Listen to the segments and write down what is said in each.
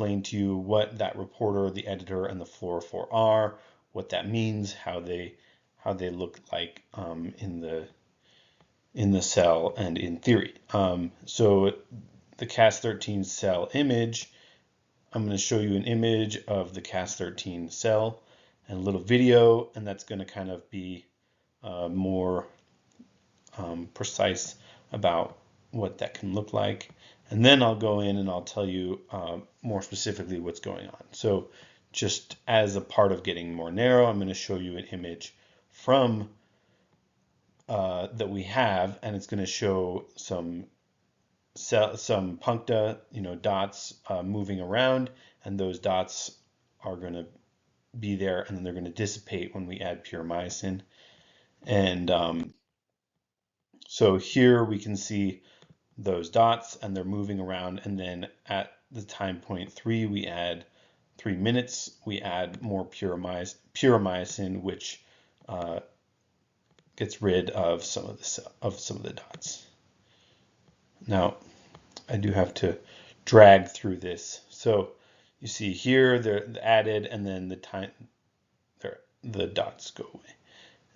explain to you what that reporter, the editor, and the fluorophore are, what that means, how they look like in the cell and in theory. So the Cas13 cell image, I'm going to show you an image of the Cas13 cell and a little video, and that's going to kind of be more precise about what that can look like. And then I'll go in and I'll tell you more specifically what's going on. So just as a part of getting more narrow, I'm going to show you an image from that we have, and it's going to show some puncta, dots moving around, and those dots are going to be there, and then they're going to dissipate when we add pure myosin. And so here we can see those dots, and they're moving around, and then at the time point 3, we add 3 minutes, we add more pure myosin, which gets rid of some of the dots. Now, I do have to drag through this. So you see here they're added, and then the dots go away.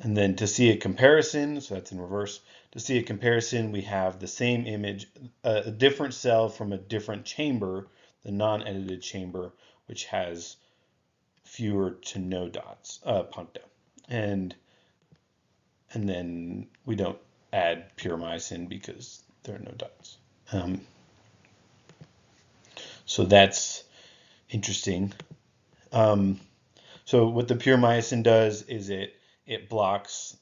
And then to see a comparison, so that's in reverse, to see a comparison, we have the same image, a different cell from a different chamber, the non-edited chamber, which has fewer to no dots, puncta. And then we don't add pure myosin because there are no dots. So that's interesting. So what the pure myosin does is it blocks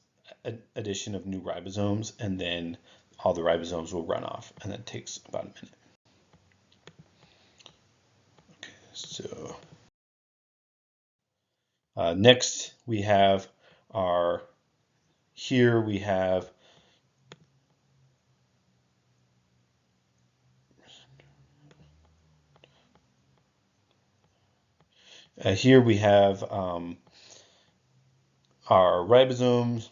addition of new ribosomes, and then all the ribosomes will run off, and that takes about a minute. Okay, so next we have here we have our ribosomes.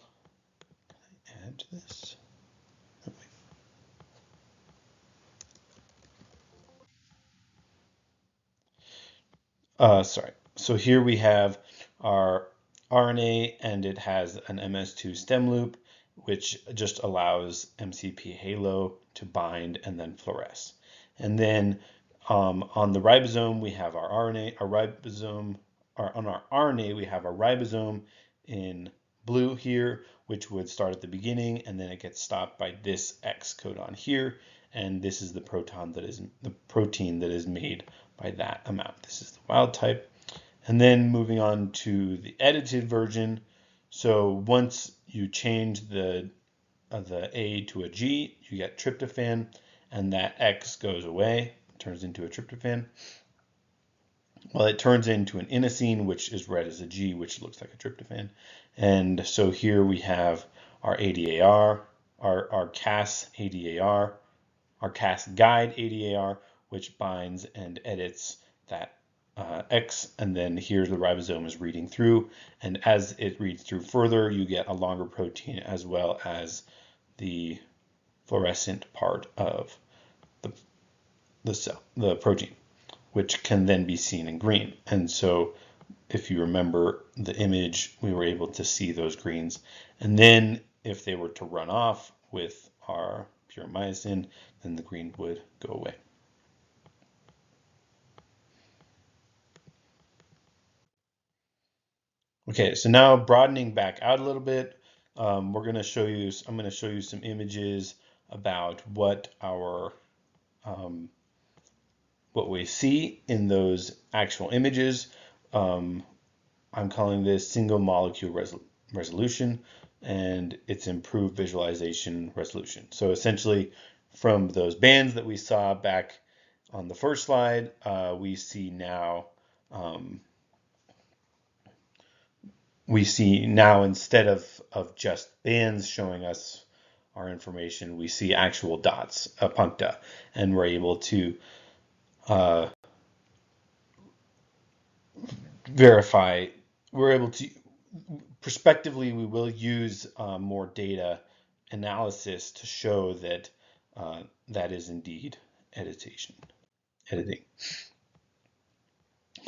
Add to this. Sorry. So here we have our RNA, and it has an MS2 stem loop, which just allows MCP halo to bind and then fluoresce. And then on the ribosome, we have our RNA, on our RNA, we have our ribosome in blue here, which would start at the beginning, and then it gets stopped by this X codon here, and this is the protein that is made by that amount. This is the wild type. And then moving on to the edited version. So once you change the A to a G, you get tryptophan, and that X goes away, turns into a tryptophan. Well, it turns into an inosine, which is read as a G, which looks like a tryptophan. And so here we have our ADAR, our Cas ADAR, our Cas guide ADAR, which binds and edits that X, and then here the ribosome is reading through, and as it reads through further, you get a longer protein as well as the fluorescent part of the cell, the protein, which can then be seen in green. And so if you remember the image, we were able to see those greens. And then if they were to run off with our pure myosin, then the green would go away. Okay, so now broadening back out a little bit, I'm going to show you some images about what we see in those actual images. I'm calling this single molecule resolution, and it's improved visualization resolution. So essentially, from those bands that we saw back on the first slide, we see now instead of just bands showing us our information, we see actual dots, puncta, and we're able to verify. We're able to prospectively, we will use more data analysis to show that that is indeed editing.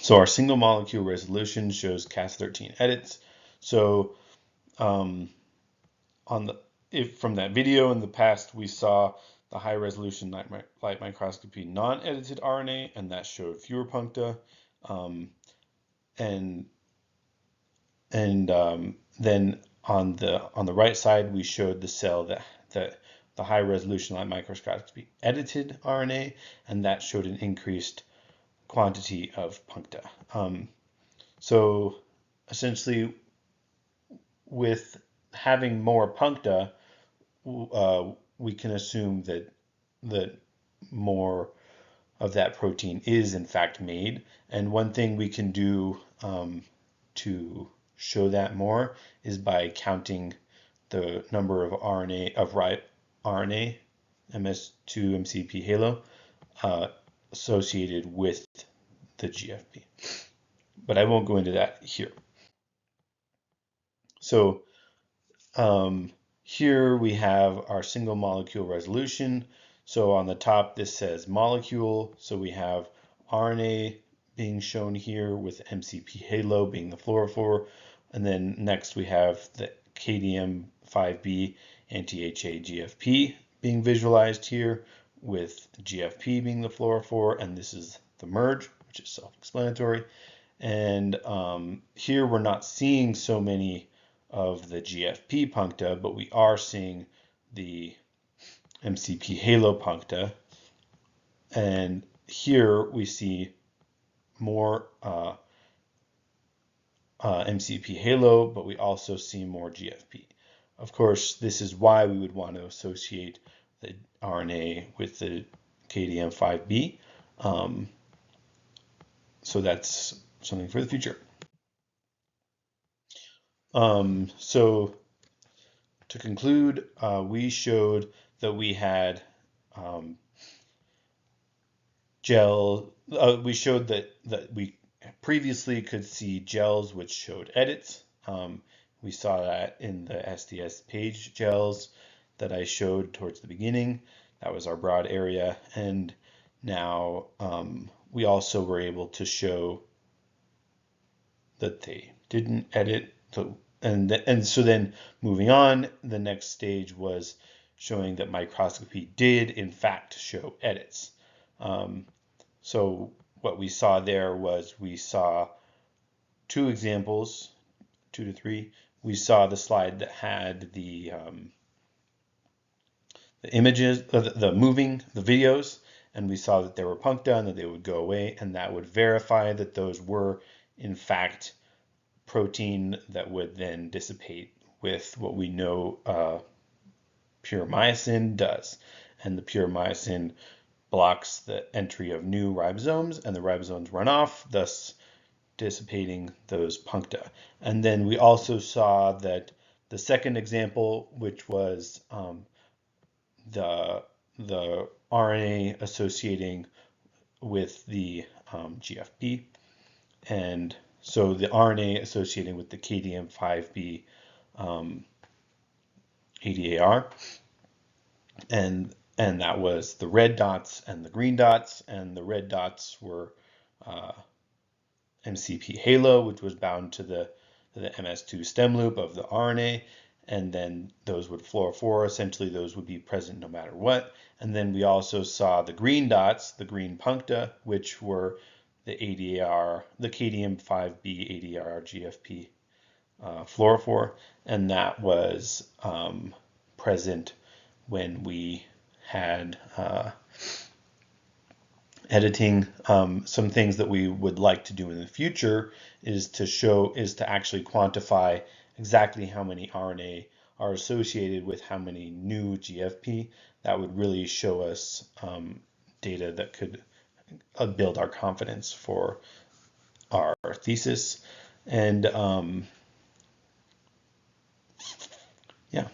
So our single molecule resolution shows Cas13 edits. So um, from that video in the past, we saw the high resolution light microscopy non-edited RNA, and that showed fewer puncta. Um, and then on the right side, we showed the cell that the high resolution light microscopy edited RNA, and that showed an increased quantity of puncta. So essentially, with having more puncta, we can assume that more of that protein is in fact made. And one thing we can do to show that more is by counting the number of RNA RNA MS2 MCP halo associated with the GFP. But I won't go into that here. So here we have our single molecule resolution. So on the top, this says molecule. So we have RNA being shown here with MCP halo being the fluorophore. And then next we have the KDM5B anti-HA GFP being visualized here with GFP being the fluorophore. And this is the merge, which is self-explanatory. And here we're not seeing so many of the GFP puncta, but we are seeing the MCP halo puncta. And here we see more MCP halo, but we also see more GFP. Of course, this is why we would want to associate the RNA with the KDM5B. So that's something for the future. So to conclude, we showed that we had we showed that we previously could see gels which showed edits. We saw that in the SDS page gels that I showed towards the beginning. That was our broad area. And now we also were able to show that they didn't edit. And so then moving on, the next stage was showing that microscopy did in fact show edits. So what we saw there was we saw two examples, 2 to 3. We saw the slide that had the images, the videos, and we saw that there were puncta and that they would go away, and that would verify that those were in fact protein that would then dissipate with what we know pure myosin does. And the pure myosin blocks the entry of new ribosomes, and the ribosomes run off, thus dissipating those puncta. And then we also saw that the second example, which was the RNA associating with the GFP, and so the RNA associating with the KDM5B ADAR, and that was the red dots and the green dots, and the red dots were MCP halo, which was bound to the MS2 stem loop of the RNA, and then those would fluorophore. Essentially, those would be present no matter what. And then we also saw the green dots, the green puncta, which were the ADAR, the KDM5B ADAR GFP fluorophore, and that was present when we had editing. Some things that we would like to do in the future is to actually quantify exactly how many RNA are associated with how many new GFP. That would really show us data that could build our confidence for our thesis. And yeah.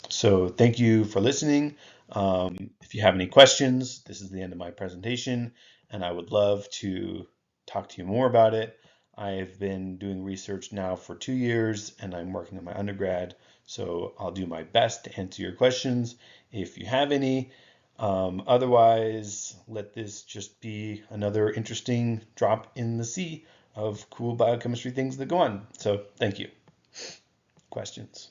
So thank you for listening. If you have any questions, this is the end of my presentation, and I would love to talk to you more about it. I've been doing research now for 2 years, and I'm working on my undergrad, so I'll do my best to answer your questions if you have any. Otherwise, let this just be another interesting drop in the sea of cool biochemistry things that go on. So thank you. Questions?